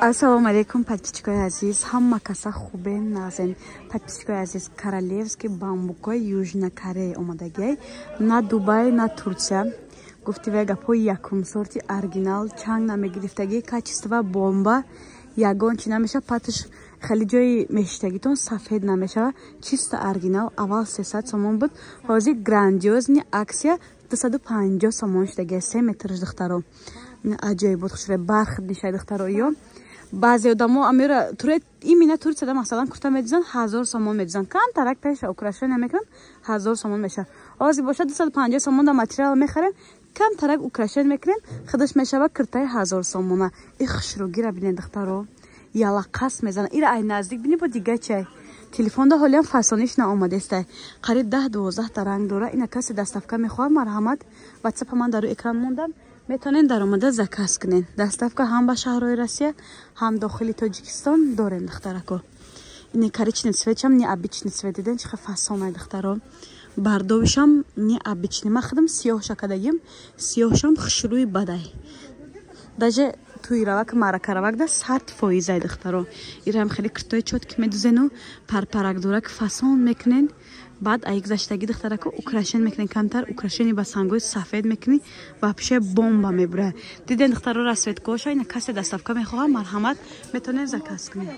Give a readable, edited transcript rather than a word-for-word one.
Ассалому алейкум, подписчики азиз. Хамма каса хубен назен. Подписчики азиз, королевский бамбукой Южной Кореи омадагай. На Дубай, на Турция. Гуфтиве гапой якум сорти оригинал. Чанг намегирифтаги качество бомба. Ягон чи намеша патыш خیلی جای مشتگیتون سفید نمیشه. چیست оригинал. اول 300 сомон بود. حاضر گراندیوز نی اکسیا 250 сомон شده. 3 متر دخترو. عجیب بود. خوشره برخ دیشه دخترو یو. بعضی آدمو امیر توری این مینه توری صدا مثلا کرتا میدزن 1000 سомон میدزن. کم ترک پیش اوکراشه نمیکنم 1000 سомон میشه. آزی باشه 250 سомон دا ماتریال میخریم. کم ترک اوکراشه میکنیم. خودش میشه با کرتای 1000 سомона. این خوشرو گیره بینید دخترو. یالا قص میزنه. ایره ای نزدیک بینی با دیگه چه تلفن ده حالا فسانیش نآمده است. قریب 10-12 تا رنگ داره. اینا کسی دستافکا میخواد مرحمت واتساپ من در اکران موندم. میتونین در اومده زکاس کنین. دستافکا هم با شهرهای روسیه هم داخل تاجیکستان دارن دخترکو. این کاریچنی سویچم نی ابیچنی سویت دیدن چه فسانه دخترو. برداشتم نی ابیچنی مخدم سیاه شکدیم. سیاهشم خشروی بدای. داجه توی روک مارکاروک ده 100 فایزه دخترو. ایره هم خیلی کرتای چوت که میدوزنو پرپرک دورک فسان میکنین. بعد ایک زشتگی دخترکو اوکراشن میکنین. کمتر اوکراشنی با سنگوی سفید میکنی و پیشه بمب میبره. دیدن دخترو رسویت کوشا. اینا کسی دستافکا میخواه مرحمت میتونه زکاس کنین.